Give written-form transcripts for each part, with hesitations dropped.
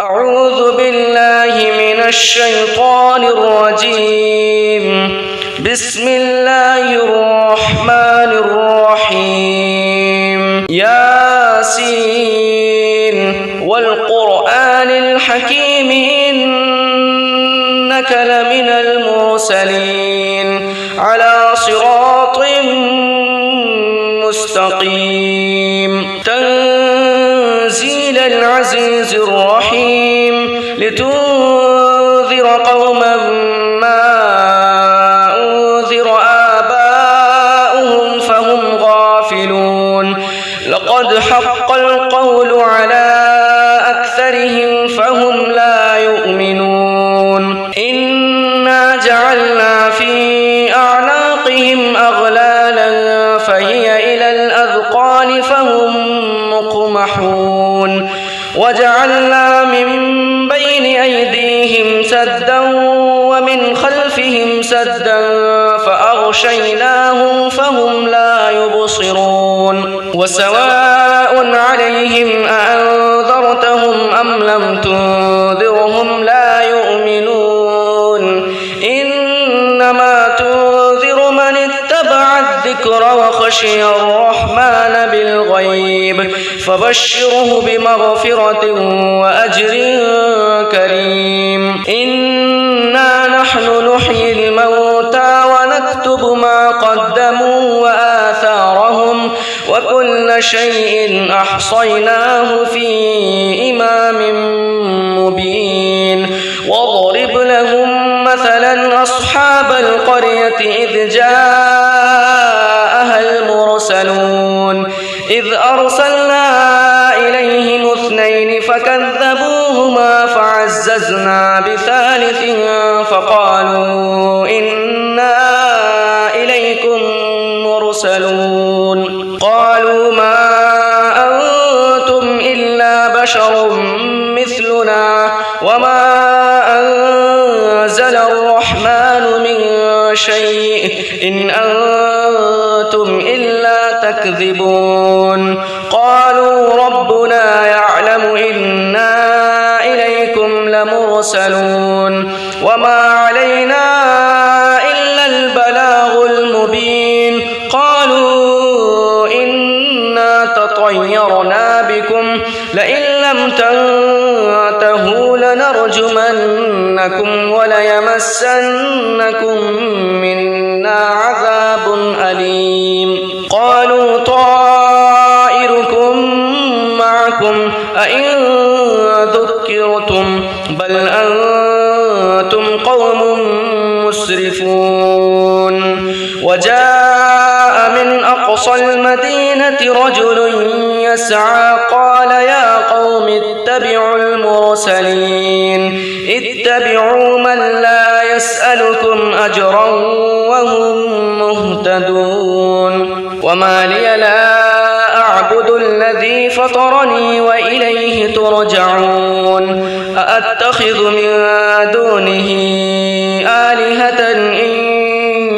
أعوذ بالله من الشيطان الرجيم. بسم الله الرحمن الرحيم. ياسين والقرآن الحكيم إنك لمن المرسلين على صراط مستقيم. تنزيل العزيز الرحيم لتنذر قوما ما أنذر آباؤهم فهم غافلون. لقد حق القول على أكثرهم فهم لا يؤمنون. إنا جعلنا في أعناقهم أغلالا فهي إلى الأذقان فهم مقمحون. وجعلنا من بين أيديهم سدا ومن خلفهم سدا فأغشيناهم فهم لا يبصرون. وسواء عليهم أأنذرتهم أم لم تنذرهم لا يؤمنون. إنما تنذر من اتبع الذكر وخشي الرحمن بالغيب فبشره بمغفرة وأجر كريم. إنا نحن نحيي الموتى ونكتب ما قدموا وآثارهم وكل شيء أحصيناه في إمام مبين. واضرب لهم مثلا أصحاب القرية إذ جاءها المرسلون إذ أرسلنا إليهم اثنين فكذبوهما فعززنا بثالث فقالوا إنا إليكم مرسلون. قالوا ما أنتم إلا بشر مثلنا وما أنزل الرحمن من شيء إن أنتم إلا تكذبون. قالوا ربنا يعلم إنا إليكم لمرسلون وما علينا إلا البلاغ المبين. قالوا إنا تطيرنا بكم لئن لم تنتهوا لنرجمنكم وليمسنكم منا عذاب أليم. قالوا طائركم معكم أئن ذكرتم بل أنتم قوم مسرفون. وجاء من أقصى المدينة رجل يسعى قال يا قوم اتبعوا المرسلين اتبعوا من لا يسألكم أجرا وهم مهتدون. وما لي لا أعبد الذي فطرني وإليه ترجعون. أأتخذ من دونه آلهة إن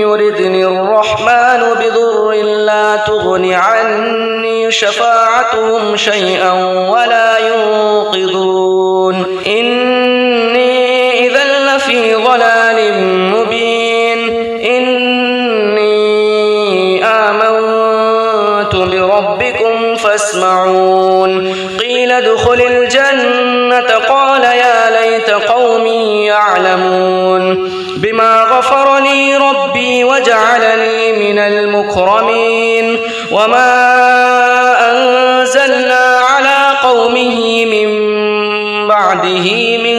يردني الرحمن بضر لا تغن عني شفاعتهم شيئا ولا ينقذون. إني إذا لفي ضلال مبين. إني آمنت بربكم فاسمعون. قيل ادخل الجنة قال يا ليت قومي يعلمون بما غفر لي ربي وجعلني من المكرمين. وما أنزلنا على قومه من بعده من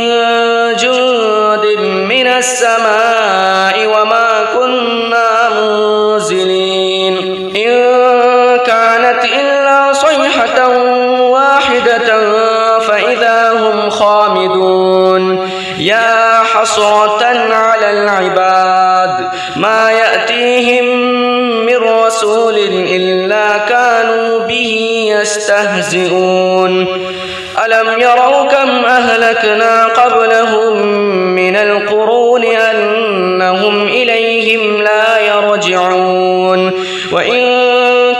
جند من السماء وما كنا منزلين. إن كانت إلا صيحة واحدة فإذا هم خامدون. يا حسرة على العباد ما يأتيهم من رسول إلا كانوا به يستهزئون. ألم يروا كم أهلكنا قبلهم من القرون أنهم إليهم لا يرجعون. وإن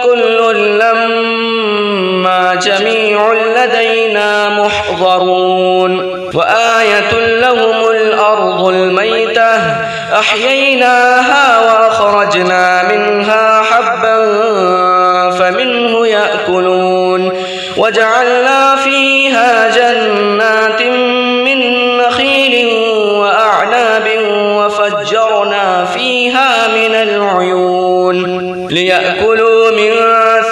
كل لما جميع لدينا محضرون. وآية لهم الأرض الميتة أحييناها وأخرجنا منها حبا فمنه يأكلون وجعلنا فيها جنات من نخيل وأعناب وفجرنا فيها من العيون ليأكلوا من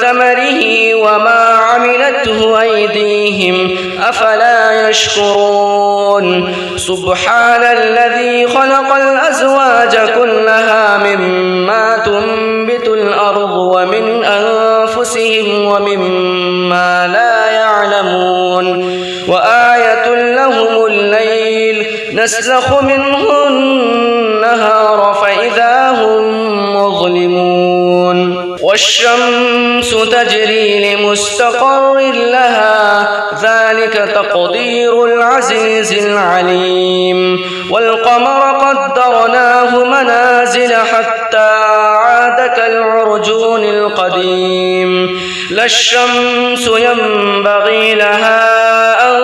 ثمره وما عملته أيديهم أفلا يشكرون سبحان الذي خلق الأزواج كلها مما تنبت الأرض ومن أنفسهم ومما لا يعلمون وآية لهم الليل نسلخ منه النهار فإذا هم مظلمون والشمس تجري لمستقر لها ذلك تقدير العزيز العليم والقمر قدرناه منازل حتى عاد كالعرجون القديم لا الشمس ينبغي لها أن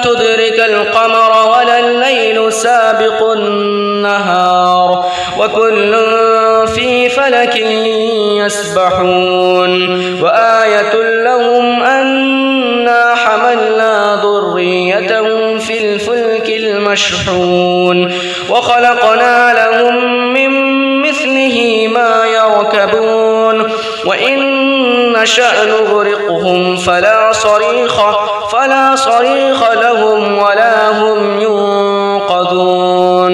تدرك القمر ولا الليل سابق النهار وكل في فلك يسبحون وآية لهم أنا حملنا ذريتهم في الفلك المشحون وخلقنا لهم من مثله ما يركبون وإن نشأ نغرقهم فلا صريخ لهم ولا هم ينقذون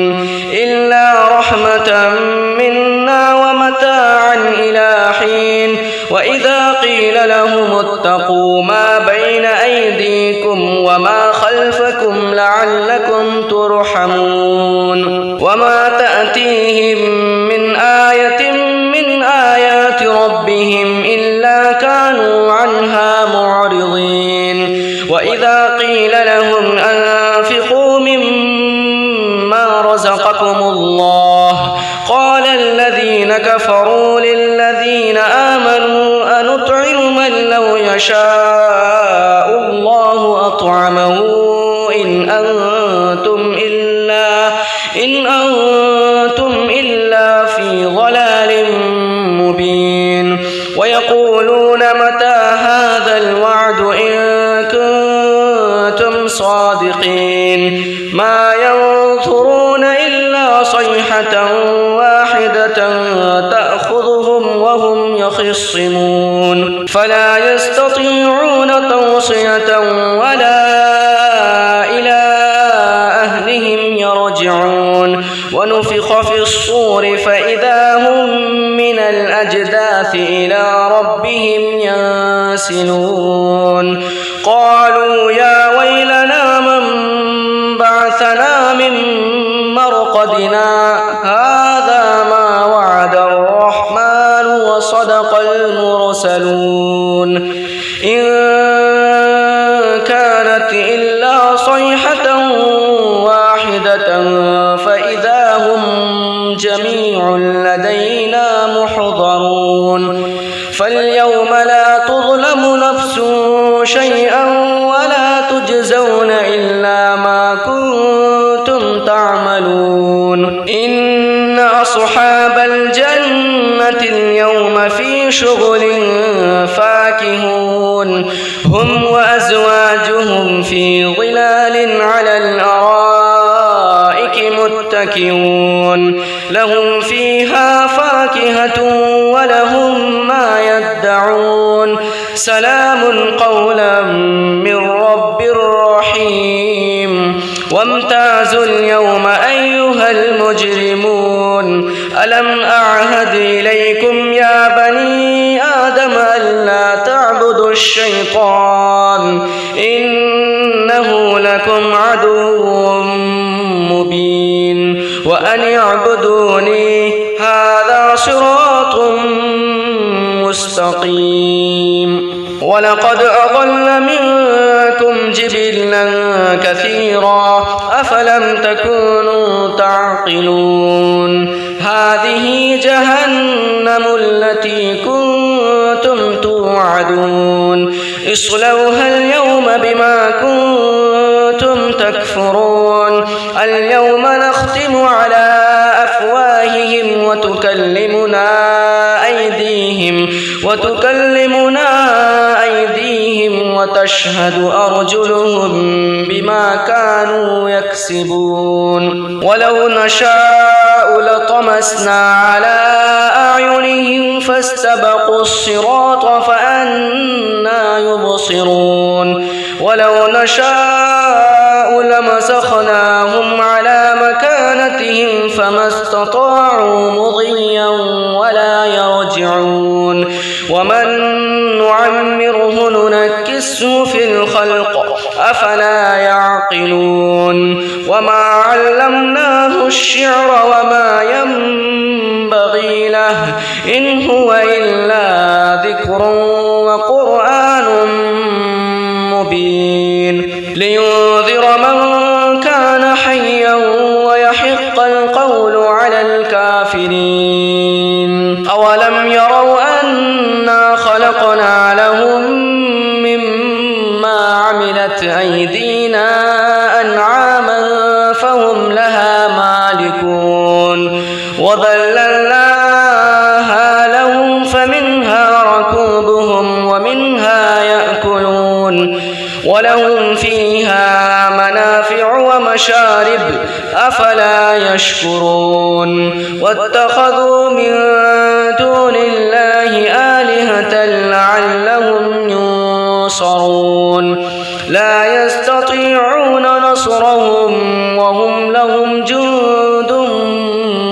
إلا رحمة منا ومتاعا إلى حين وإذا قيل لهم اتقوا ما بين أيديكم وما خلفكم لعلكم ترحمون وما تأتيهم من آية من آيات ربهم إلا كانوا عنها معرضين وإذا قيل لهم أنفقوا مما رزقكم الله قال الذين كفروا للذين آمنوا أنطعم من لو يشاء الله أطعمه إن أنتم إلا في ضلال مبين ويقولون متى هذا الوعد إن كنتم صادقين ما ينظرون إلا صيحة واحدة تأخذهم وهم يخصمون فلا يستطيعون توصية ولا إلى أهلهم يرجعون ونفخ في الصور فإذا هم من الأجداث إلى ربهم ينسلون قالوا يا ويلنا من بعثنا من مرقدنا هذا ما وعد الرحمن وصدق المرسلون إن كانت إلا صيحة واحدة فإذا هم جميع لدينا محضرون فاليوم لا تظلم نفس شيئا ولا تجزون إلا ما كنتم تعملون إن أصحاب الجنة اليوم في شغل فاكهون هم وأزواجهم في ظلال على الأرائك متكئون لهم فيها فاكهة ولهم ما يدعون سلام قولا من رب رحيم وامتازوا اليوم أيها المجرمون ألم أعهد إليكم يا بني آدم ألا تعبدوا الشيطان إنه لكم عدو مبين وأن اعبدوني هذا صراط مستقيم ولقد أضل منكم جبلا كثيرا أفلم تكونوا تعقلون هذه جهنم التي كنتم توعدون اصلوها اليوم بما كنتم تكفرون اليوم نختم على أفواههم وتكلمنا أيديهم وتشهد أرجلهم بما كانوا يكسبون ولو نشاء لطمسنا على أعينهم فاستبقوا الصراط فأنى يبصرون ولو نشاء لمسخناهم على مكانتهم فما استطاعوا مضيا ولا يرجعون ومن نعمره ننكسه في الخلق أفلا يعقلون وما علمناه الشعر وما ينبغي له إن هو إلا ذكر وقرآن مبين لينذر من كان حيا ويحق القول على الكافرين أولم يروا أنا خلقنا لهم مما عملت أيدينا أنعاما فهم لها مالكون وذللناها لهم فمنها ركوبهم ومنها يأكلون ولهم فيها منافع ومشارب أفلا يشكرون واتخذوا من دون الله آلهة لعلهم ينصرون لا يستطيعون نصرهم وهم لهم جند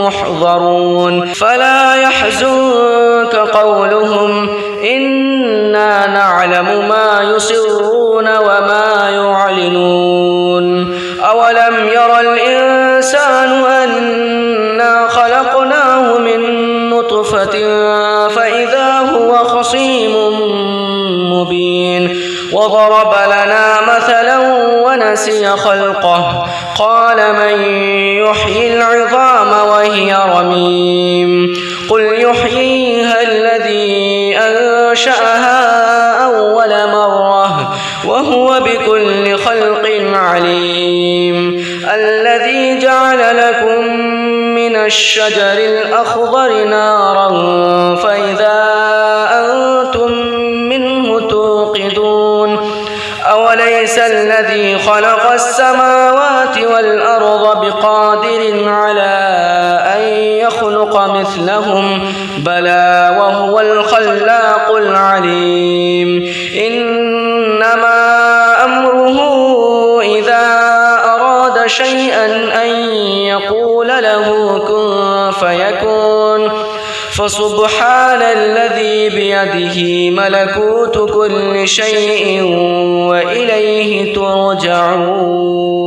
محضرون فلا يحزنك قولهم إنا نعلم ما يسرون وما يعلنون أولم ير الإنسان أنا خلقناه من نطفة فإذا هو خصيم مبين وضرب لنا مثلا ونسي خلقه قال من يحيي العظام وهي رميم قل يحييها الذي أنشأها أول مرة وهو بكل خلق عليم الذي جعل لكم من الشجر الأخضر نارا فإذا أنتم منه توقدون أوليس الذي خلق السماوات والأرض بقادر على أن يخلق مثلهم بلى وهو الخلاق العليم إنما أمره إذا أراد شيئا أن يقول له كن فيكون فسبحان الذي بيده ملكوت كل شيء وإليه ترجعون.